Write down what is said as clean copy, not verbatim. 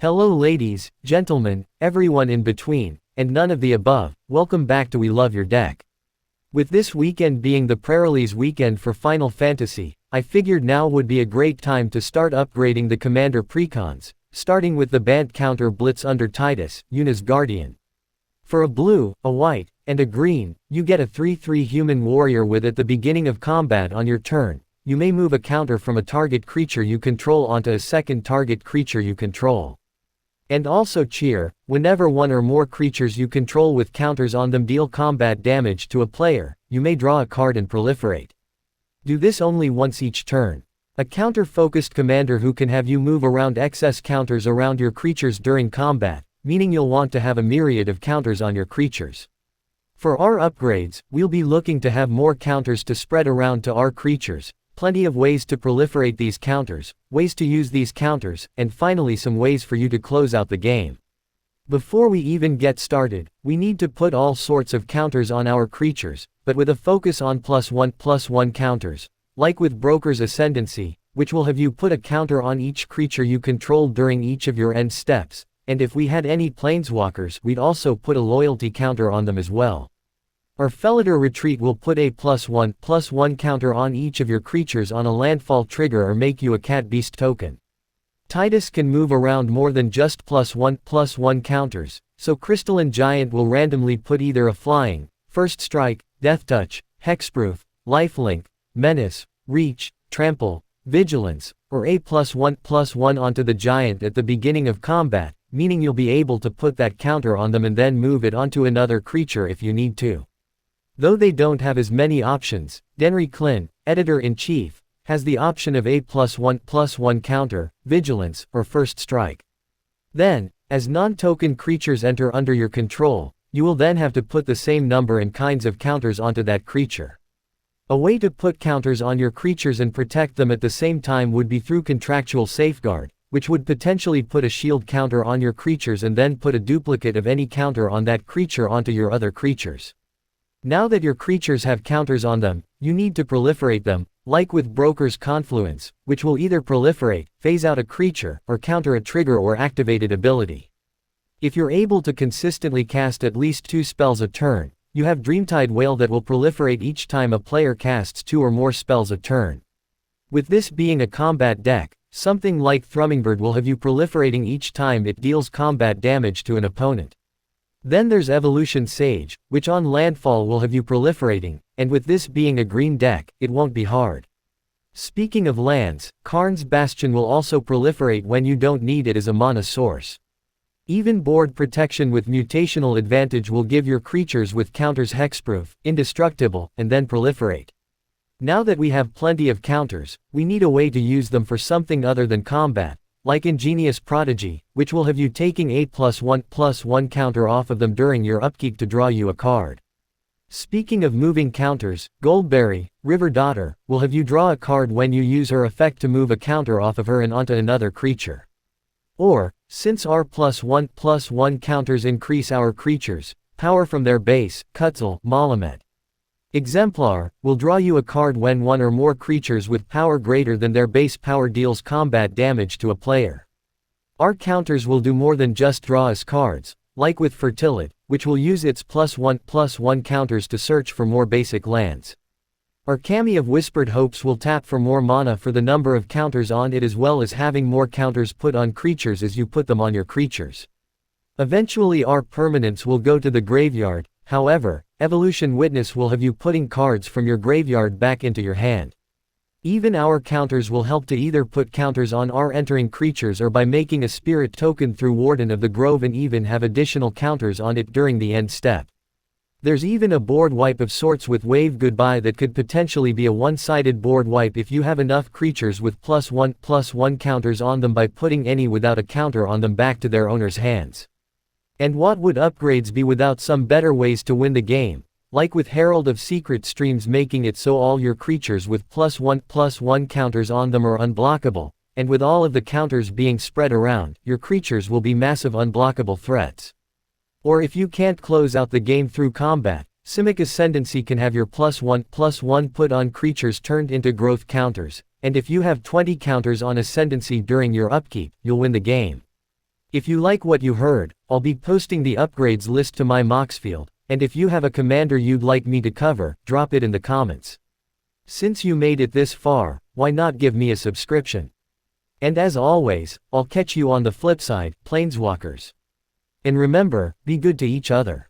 Hello ladies, gentlemen, everyone in between, and none of the above, welcome back to We Love Your Deck. With this weekend being the pre-release weekend for Final Fantasy, I figured now would be a great time to start upgrading the commander precons, starting with the banned counter Blitz under Titus, Yuna's Guardian. For a blue, a white, and a green, you get a 3/3 human warrior with at the beginning of combat on your turn, you may move a counter from a target creature you control onto a second target creature you control. And also cheer, whenever one or more creatures you control with counters on them deal combat damage to a player, you may draw a card and proliferate. Do this only once each turn. A counter-focused commander who can have you move around excess counters around your creatures during combat, meaning you'll want to have a myriad of counters on your creatures. For our upgrades, we'll be looking to have more counters to spread around to our creatures, plenty of ways to proliferate these counters, ways to use these counters, and finally some ways for you to close out the game. Before we even get started, we need to put all sorts of counters on our creatures, but with a focus on +1/+1 counters, like with Broker's Ascendancy, which will have you put a counter on each creature you control during each of your end steps, and if we had any planeswalkers we'd also put a loyalty counter on them as well. Our Felidar Retreat will put a +1/+1 counter on each of your creatures on a landfall trigger or make you a cat beast token. Titus can move around more than just +1/+1 counters, so Crystalline Giant will randomly put either a flying, first strike, death touch, hexproof, lifelink, menace, reach, trample, vigilance, or a +1/+1 onto the giant at the beginning of combat, meaning you'll be able to put that counter on them and then move it onto another creature if you need to. Though they don't have as many options, Denry Klin, Editor-in-Chief, has the option of a +1/+1 counter, vigilance, or first strike. Then, as non-token creatures enter under your control, you will then have to put the same number and kinds of counters onto that creature. A way to put counters on your creatures and protect them at the same time would be through Contractual Safeguard, which would potentially put a shield counter on your creatures and then put a duplicate of any counter on that creature onto your other creatures. Now that your creatures have counters on them, you need to proliferate them, like with Broker's Confluence, which will either proliferate, phase out a creature, or counter a trigger or activated ability. If you're able to consistently cast at least 2 spells a turn, you have Dreamtide Whale that will proliferate each time a player casts 2 or more spells a turn. With this being a combat deck, something like Thrumming-Bird will have you proliferating each time it deals combat damage to an opponent. Then there's Evolution Sage, which on landfall will have you proliferating, and with this being a green deck, it won't be hard. Speaking of lands, Karn's Bastion will also proliferate when you don't need it as a mana source. Even board protection with mutational advantage will give your creatures with counters hexproof, indestructible, and then proliferate. Now that we have plenty of counters, we need a way to use them for something other than combat, like Ingenious Prodigy, which will have you taking a +1/+1 counter off of them during your upkeep to draw you a card. Speaking of moving counters, Goldberry, River Daughter, will have you draw a card when you use her effect to move a counter off of her and onto another creature. Or, since our +1/+1 counters increase our creatures' power from their base, Quetzal, Malamet. Exemplar, will draw you a card when one or more creatures with power greater than their base power deals combat damage to a player. Our counters will do more than just draw us cards, like with Fertilid, which will use its +1/+1 counters to search for more basic lands. Our Kami of Whispered Hopes will tap for more mana for the number of counters on it as well as having more counters put on creatures as you put them on your creatures. Eventually our permanents will go to the graveyard, however, Evolution Witness will have you putting cards from your graveyard back into your hand. Even our counters will help to either put counters on our entering creatures or by making a spirit token through Warden of the Grove and even have additional counters on it during the end step. There's even a board wipe of sorts with Wave Goodbye that could potentially be a one-sided board wipe if you have enough creatures with +1/+1 counters on them by putting any without a counter on them back to their owner's hands. And what would upgrades be without some better ways to win the game, like with Herald of Secret Streams making it so all your creatures with +1/+1 counters on them are unblockable, and with all of the counters being spread around, your creatures will be massive unblockable threats. Or if you can't close out the game through combat, Simic Ascendancy can have your +1/+1 put on creatures turned into growth counters, and if you have 20 counters on Ascendancy during your upkeep, you'll win the game. If you like what you heard, I'll be posting the upgrades list to my Moxfield, and if you have a commander you'd like me to cover, drop it in the comments. Since you made it this far, why not give me a subscription? And as always, I'll catch you on the flip side, Planeswalkers. And remember, be good to each other.